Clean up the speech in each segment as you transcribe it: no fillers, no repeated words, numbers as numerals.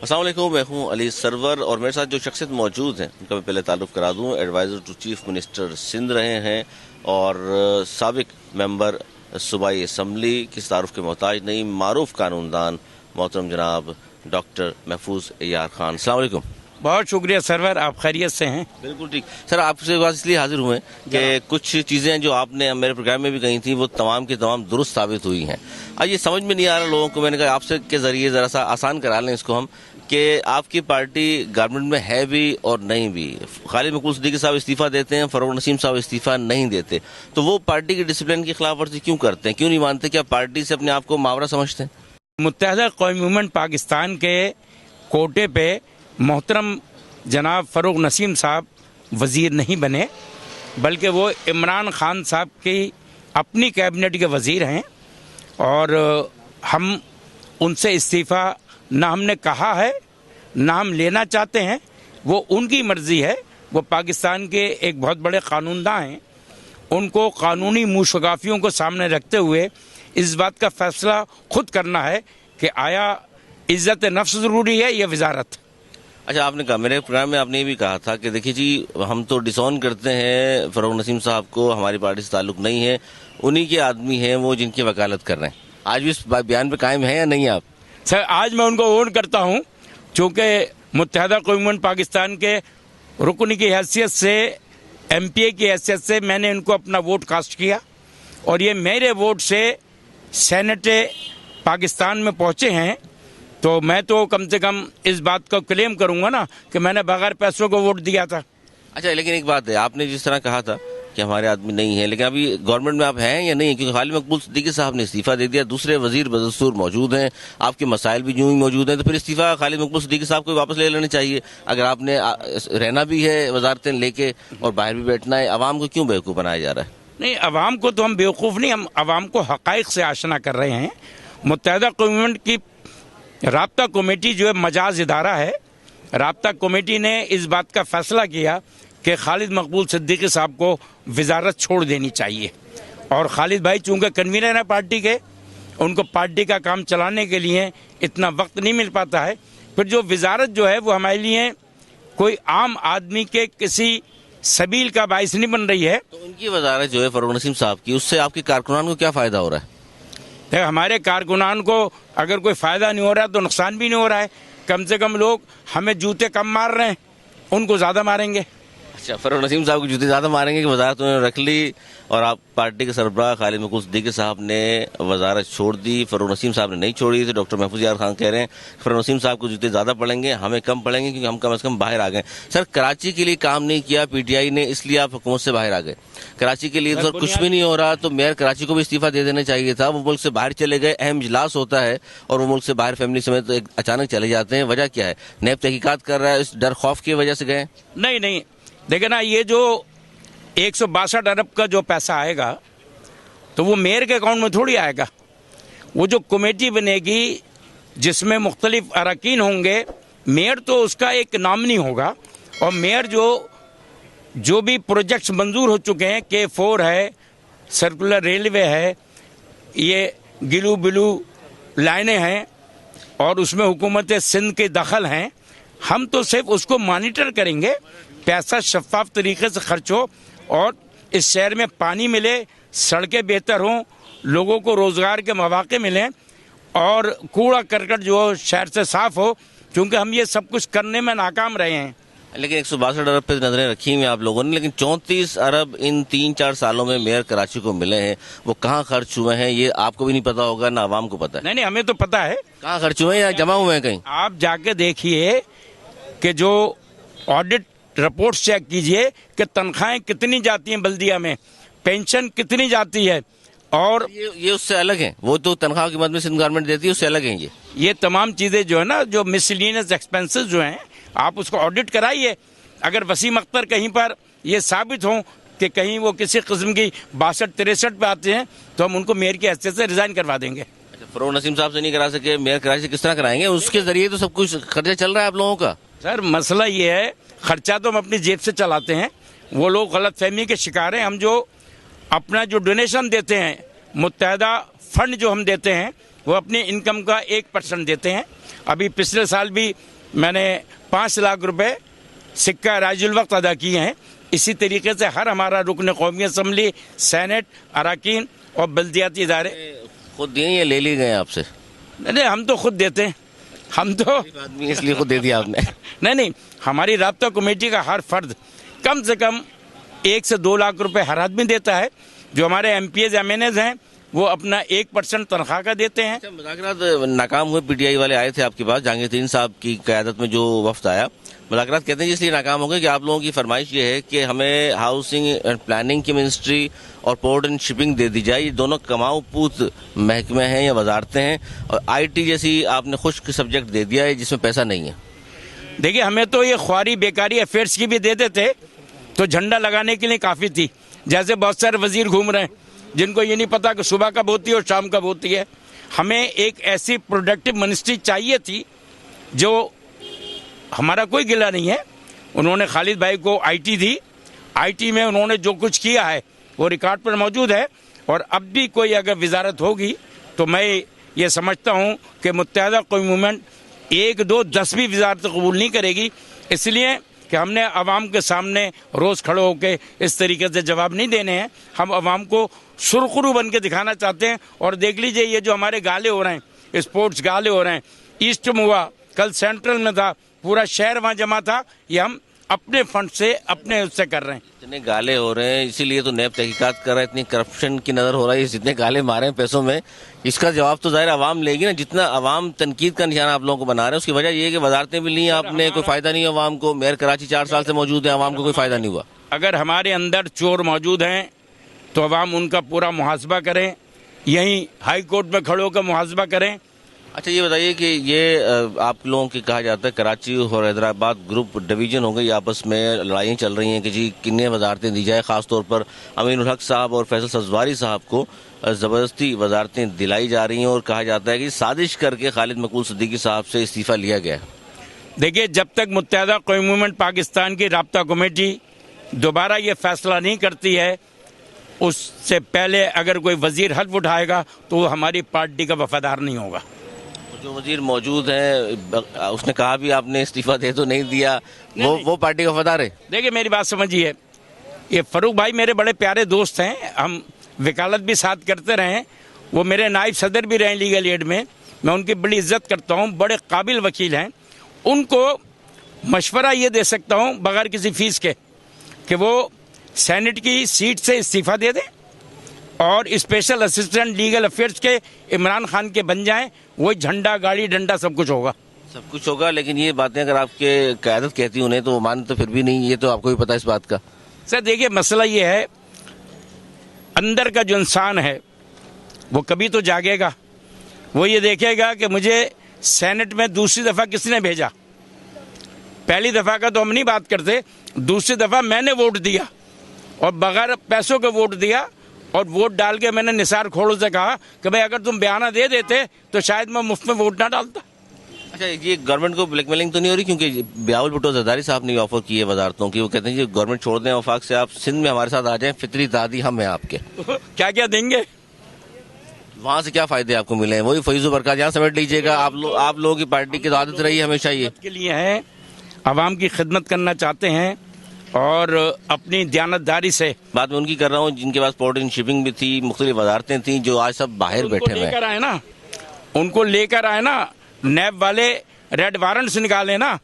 अस्सलाम वालेकुम, मैं हूं अली सरवर और मेरे साथ जो शख्सियत मौजूद हैं उनका मैं पहले ताल्लुक़ करा दूं। Advisor to chief minister Sindh रहे हैं और साबिक मेंबर सूबाई असम्बली किस तारुफ के मोहताज नहीं, मारूफ कानूनदान मोहतरम जनाब डॉक्टर महफूज यार खान। अस्सलाम वालेकुम। बहुत शुक्रिया सरवर, आप खैरियत से हैं? बिल्कुल ठीक सर, आपसे बात इसलिए हाजिर हुए कि कुछ चीज़ें जो आपने मेरे प्रोग्राम में भी कही थी वो तमाम की तमाम दुरुस्त साबित हुई हैं। अब ये समझ में नहीं आ रहा लोगों को, मैंने कहा आपसे के ज़रिए ज़रा सा आसान करा लें इसको हम कि आपकी पार्टी गवर्नमेंट में है भी और नहीं भी। खालिद मकबूल सिद्दीकी साहब इस्तीफ़ा देते हैं, फरूक नसीम साहब इस्तीफ़ा नहीं देते, तो वो पार्टी की डिसिप्लिन की खिलाफ वर्जी क्यों करते हैं, क्यों नहीं मानते? क्या पार्टी से अपने आप को मावरा समझते हैं? मुत्तहदा कौमी मूवमेंट पाकिस्तान के कोटे पे मोहतरम जनाब फरूक नसीम साहब वज़ीर नहीं बने, बल्कि वो इमरान खान साहब की अपनी कैबिनेट के वज़ीर हैं और हम उनसे इस्तीफ़ा ना हमने कहा है ना हम लेना चाहते हैं। वो उनकी मर्ज़ी है, वो पाकिस्तान के एक बहुत बड़े कानूनदान हैं। उनको कानूनी मुशगाफियों को सामने रखते हुए इस बात का फैसला खुद करना है कि आया इज़्ज़त नफ्स ज़रूरी है या वजारत। अच्छा, आपने कहा, मेरे प्रोग्राम में आपने ये भी कहा था कि देखिए जी, हम तो डिसऑन करते हैं फरूक नसीम साहब को, हमारी पार्टी से ताल्लुक नहीं है, उन्हीं के आदमी हैं वो जिनकी वकालत कर रहे हैं। आज भी इस बयान पे कायम है या नहीं आप? सर, आज मैं उनको ओन करता हूं, चूँकि मुत्तहदा कौमी मूवमेंट पाकिस्तान के रुकन की हैसियत से, MPA की हैसियत से मैंने इनको अपना वोट कास्ट किया और ये मेरे वोट से सेनेट पाकिस्तान में पहुंचे हैं। तो मैं तो कम से कम इस बात को क्लेम करूंगा ना कि मैंने बगैर पैसों को वोट दिया था। अच्छा, लेकिन एक बात है, आपने जिस तरह कहा था कि हमारे आदमी नहीं है, लेकिन अभी गवर्नमेंट में आप हैं या नहीं? क्योंकि खालिद मकबूल सिद्दीकी साहब ने इस्तीफा दे दिया, दूसरे वजीर बदस्तूर मौजूद हैं, आपके मसाइल भी यूं ही मौजूद हैं, तो फिर इस्तीफा खालिद मकबूल सिद्दीकी साहब को वापस ले लेना चाहिए। अगर आपने रहना भी है वजारतें लेके और बाहर भी बैठना है, अवाम को क्यों बेवकूफ़ बनाया जा रहा है? नहीं, अवाम को तो हम बेवकूफ़ नहीं, हम अवाम को हक़ाइक़ से आशना कर रहे हैं। मुत्तहदा कौमी मूवमेंट की राब्ता कमेटी जो है मजाज इदारा है, राब्ता कमेटी ने इस बात का फैसला किया कि खालिद मकबूल सिद्दीकी साहब को वजारत छोड़ देनी चाहिए और खालिद भाई चूँकि कन्वीनर है पार्टी के, उनको पार्टी का काम चलाने के लिए इतना वक्त नहीं मिल पाता है। फिर जो वजारत जो है वो हमारे लिए कोई आम आदमी के किसी सबील का बाइस नहीं बन रही है। तो उनकी वजारत जो है फरूक नसीम साहब की, उससे आपके कारकुनान को क्या फ़ायदा हो रहा है? हमारे कारकुनान को अगर कोई फ़ायदा नहीं हो रहा है तो नुकसान भी नहीं हो रहा है। कम से कम लोग हमें जूते कम मार रहे हैं, उनको ज़्यादा मारेंगे। अच्छा, फरूक नसीम साहब को जूते ज़्यादा मारेंगे कि वजारत उन्होंने रख ली और आप पार्टी के सरबराह खालिद मकबूल सिद्दीकी साहब ने वजारत छोड़ दी, फरूक नसीम साहब ने नहीं छोड़ी। तो डॉक्टर महफूज यार खान कह रहे हैं फरूक नसीम साहब को जूते ज़्यादा पड़ेंगे, हमें कम पड़ेंगे क्योंकि हम कम से कम बाहर आ गए। सर, कराची के लिए काम नहीं किया PTI ने, इसलिए आप हुकूमत से बाहर आ गए। कराची के लिए तो सर कुछ भी नहीं हो रहा, तो मेयर कराची को भी इस्तीफा दे देना चाहिए था। वो मुल्क से बाहर चले गए, अहम इजलास होता है और वो मुल्क से बाहर फैमिली समेत तो अचानक चले जाते हैं। वजह क्या है? नैब तहकीकात कर रहा है, इस डर खौफ की वजह से गए? नहीं, देखिए ना, ये जो 162 अरब का जो पैसा आएगा तो वो मेयर के अकाउंट में थोड़ी आएगा। वो जो कमेटी बनेगी जिसमें मुख्तलिफ अरकान होंगे, मेयर तो उसका एक नामनी होगा और मेयर जो भी प्रोजेक्ट्स मंजूर हो चुके हैं, K4 है, सर्कुलर रेलवे है, ये गिलू बिलू लाइनें हैं और उसमें हुकूमत सिंध के दखल हैं, हम तो सिर्फ उसको मॉनिटर करेंगे, पैसा शफाफ तरीके से खर्च हो और इस शहर में पानी मिले, सड़कें बेहतर हों, लोगों को रोज़गार के मौके मिलें और कूड़ा करकट जो शहर से साफ़ हो, क्योंकि हम ये सब कुछ करने में नाकाम रहे हैं। लेकिन 162 अरब पे नजरें रखी हुई आप लोगों ने, लेकिन 34 अरब इन 3-4 सालों में मेयर कराची को मिले हैं, वो कहाँ खर्च हुए हैं ये आपको भी नहीं पता होगा, ना आवाम को पता है। नहीं, हमें तो पता है कहाँ खर्च हुए हैं या जमा हुए हैं कहीं। आप जाके देखिए कि जो ऑडिट रिपोर्ट चेक कीजिए कि तनख्वाहें कितनी जाती हैं बल्दिया में, पेंशन कितनी जाती है, और ये उससे अलग है। वो तो तनख्वाह की मद में सिंध गवर्नमेंट देती है, उससे अलग है ये तमाम चीज़ें जो है ना, जो मिसलिनियस एक्सपेंसेस जो हैं, आप उसको ऑडिट कराइए। अगर वसीम अख्तर कहीं पर ये साबित हो कि कहीं वो किसी किस्म की 62-63 पे आते हैं तो हम उनको मेयर की हैसियत से रिजाइन करवा देंगे। फरूक नसीम साहब से नहीं करा सके, मेयर कराची से किस तरह कराएंगे? उसके जरिए तो सब कुछ खर्चा चल रहा है आप लोगों का। सर, मसला ये है, खर्चा तो हम अपनी जेब से चलाते हैं, वो लोग गलत फहमी के शिकार हैं। हम जो अपना जो डोनेशन देते हैं, मुत्तहदा फंड जो हम देते हैं, वो अपनी इनकम का 1% देते हैं। अभी पिछले साल भी मैंने 5 लाख रुपए सिक्का राजुल वक्त अदा किए हैं। इसी तरीके से हर हमारा रुकन कौमी असम्बली, सेनेट, अराकीन और बल्दियाती इदारे खुद दिए या ले लिए गए आपसे? नहीं, हम तो खुद देते हैं। हम तो आदमी इसलिए खुद दे दिया आपने? नहीं, हमारी राब्ता कमेटी का हर फर्द कम से कम 1 से 2 लाख रुपए हर आदमी देता है। जो हमारे MPs MNAs हैं वो अपना 1% तनख्वाह का देते हैं। मुज़ाकरात नाकाम हुए, PTI वाले आए थे आपके पास, जहांगीर साहब की क़यादत में जो वफ्द आया, मुज़ाकरात कहते हैं इसलिए नाकाम हो गए कि आप लोगों की फरमाइश ये है कि हमें हाउसिंग एंड प्लानिंग की मिनिस्ट्री और पोर्ट एंड शिपिंग दे दी जाए। ये दोनों कमाऊ पूत महकमे हैं या वजारतें हैं, और IT जैसी आपने खुश्क सब्जेक्ट दे दिया है जिसमें पैसा नहीं है। देखिए, हमें तो ये ख्वारी बेकारी अफेयर्स की भी देते थे तो झंडा लगाने के लिए काफ़ी थी। जैसे बहुत सारे वजीर घूम रहे हैं जिनको ये नहीं पता कि सुबह कब होती है और शाम कब होती है। हमें एक ऐसी प्रोडक्टिव मिनिस्ट्री चाहिए थी जो, हमारा कोई गिला नहीं है, उन्होंने खालिद भाई को IT दी। IT में उन्होंने जो कुछ किया है वो रिकॉर्ड पर मौजूद है। और अब भी कोई अगर वजारत होगी तो मैं ये समझता हूँ कि मुत्तहदा कौमी मूवमेंट 1, 2, 10 भी वजारत कबूल नहीं करेगी, इसलिए कि हमने अवाम के सामने रोज़ खड़े होकर इस तरीके से जवाब नहीं देने हैं। हम अवाम को सुरखरू बन के दिखाना चाहते हैं। और देख लीजिए, ये जो हमारे गाले हो रहे हैं, स्पोर्ट्स गाले हो रहे हैं, ईस्ट में हुआ, कल सेंट्रल में था, पूरा शहर वहाँ जमा था। ये हम अपने फंड से, अपने उससे कर रहे हैं। इतने गाले हो रहे हैं, इसीलिए तो नैब तहकीकात कर रहा है, इतनी करप्शन की नज़र हो रहा है, जितने गाले मारे हैं पैसों में, इसका जवाब तो ज़ाहिर आवाम लेगी ना। जितना आवाम तनकीद का निशाना आप लोगों को बना रहे हैं, उसकी वजह यह है कि वजारतें भी ली आपने, कोई फ़ायदा नहीं है आवाम को। मेयर कराची 4 साल से मौजूद है, आवाम को कोई फ़ायदा नहीं हुआ। अगर हमारे अंदर चोर मौजूद हैं तो अवाम उनका पूरा मुहासबा करें, यहीं हाई कोर्ट में खड़े होकर मुहासबा करें। अच्छा, ये बताइए कि ये आप लोगों की कहा जाता है कराची और हैदराबाद ग्रुप डिवीजन हो गई, आपस में लड़ाइयाँ चल रही हैं कि जी किन्ने वजारतें दी जाए। ख़ासतौर पर अमीनुल हक साहब और फैसल सजवारी साहब को ज़बरदस्ती वजारतें दिलाई जा रही हैं, और कहा जाता है कि साजिश करके खालिद मकबूल सिद्दीकी साहब से इस्तीफ़ा लिया गया है। देखिए, जब तक मुत्तहदा कौमी मूवमेंट पाकिस्तान की राब्ता कमेटी दोबारा ये फैसला नहीं करती है, उससे पहले अगर कोई वजीर हल्फ उठाएगा तो वो हमारी पार्टी का वफादार नहीं होगा। जो वजीर मौजूद है, उसने कहा भी आपने इस्तीफा दे तो नहीं दिया, वो पार्टी का वफादार है। देखिए, मेरी बात समझिए, ये फरूक भाई मेरे बड़े प्यारे दोस्त हैं, हम वकालत भी साथ करते रहे हैं, वो मेरे नायब सदर भी रहे लीगल एड में, मैं उनकी बड़ी इज्जत करता हूँ, बड़े काबिल वकील हैं। उनको मशवरा ये दे सकता हूँ बगैर किसी फीस के कि वो सेनेट की सीट से इस्तीफा दे दें और स्पेशल असिस्टेंट लीगल अफेयर्स के इमरान खान के बन जाएं। वही झंडा, गाड़ी, डंडा सब कुछ होगा। सब कुछ होगा, लेकिन ये बातें अगर आपके क़यादत कहती उन्हें तो वो मान तो फिर भी नहीं, ये तो आपको भी पता है इस बात का। सर देखिए, मसला ये है, अंदर का जो इंसान है वो कभी तो जागेगा, वो ये देखेगा कि मुझे सेनेट में दूसरी दफ़ा किसने भेजा। पहली दफ़ा का तो हम नहीं बात करते, दूसरी दफ़ा मैंने वोट दिया और बगैर पैसों के वोट दिया, और वोट डाल के मैंने निसार खोड़ों से कहा कि भाई अगर तुम बयाना दे देते तो शायद मैं मुफ्त में वोट ना डालता। अच्छा, ये गवर्नमेंट को ब्लैकमेलिंग तो नहीं हो रही? क्योंकि बियावल भुट्टो जरदारी साहब ने ऑफर की है वजारतों की, वो कहते हैं कि गवर्नमेंट छोड़ दें, वफाक से आप सिंध में हमारे साथ आ जाएं, फितरी दादी हम हैं आपके। क्या क्या देंगे? वहाँ से क्या फायदे आपको मिले हैं? वही फैज़ बरकत जहाँ समेट लीजिएगा। आप लोगों की पार्टी की आदत रही है हमेशा ये के लिए है, आवाम की खिदमत करना चाहते हैं और अपनी दयानतदारी से। बात मैं उनकी कर रहा हूँ जिनके पास पोर्ट एंड शिपिंग भी थी, मुख्तलिफ वजारतें थी, जो आज सब बाहर बैठे हुए हैं। उनको लेकर आए ना, नैब वाले रेड वारंट्स निकाले ना,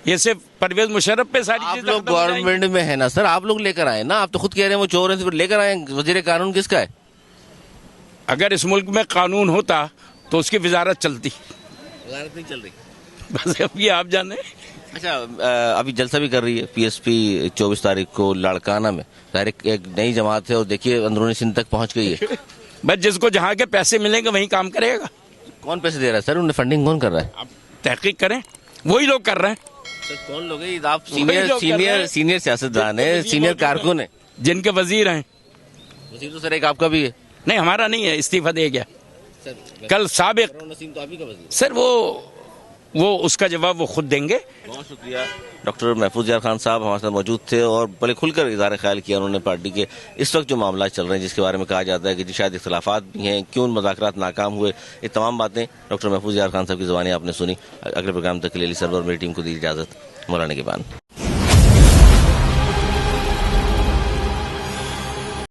ये सिर्फ परवेज मुशर्रफ पे सारी चीजें। आप लोग गवर्नमेंट में है ना सर, आप लोग लेकर आए ना, आप तो खुद कह रहे हैं वो चोर हैं, लेकर आए। वजीर कानून किसका है? अगर इस मुल्क में कानून होता तो उसकी वजारत चलती। वजारत नहीं चल रही, बस अब ये आप जाने। अच्छा, अभी जलसा भी कर रही है PSP 24 तारीख को लाड़काना में, डायरेक्ट एक नई जमात है और देखिए अंदरूनी सिंध तक पहुंच गई है। बस जिसको जहाँ के पैसे मिलेंगे वहीं काम करेगा। कौन पैसे दे रहा है सर? उन्हें फंडिंग कौन कर रहा है? आप तहकीक करें, वही लोग कर रहे हैं। सर कौन लोग हैं? आप सीनियर सियासतदान है, सीनियर कारकुन है, जिनके वजीर हैं। वजीर तो सर एक आपका भी है। नहीं, हमारा नहीं है, इस्तीफा दे गया कल साबिक। नसीम तो आप ही का वजीर। सर वो वो उसका जवाब वो खुद देंगे। बहुत शुक्रिया। डॉक्टर महफूज यार खान साहब हमारे साथ मौजूद थे और बड़े खुलकर इज़हार ख्याल किया उन्होंने पार्टी के इस वक्त जो मामला चल रहे हैं, जिसके बारे में कहा जाता है कि शायद इख्तलाफात भी हैं, क्यों मुज़ाकरात नाकाम हुए, ये तमाम बातें डॉक्टर महफूज यार खान साहब की ज़बानी आपने सुनी। अगले प्रोग्राम तक के लिए सरवर मेरी टीम को दी इजाज़त। मौलाना के बान।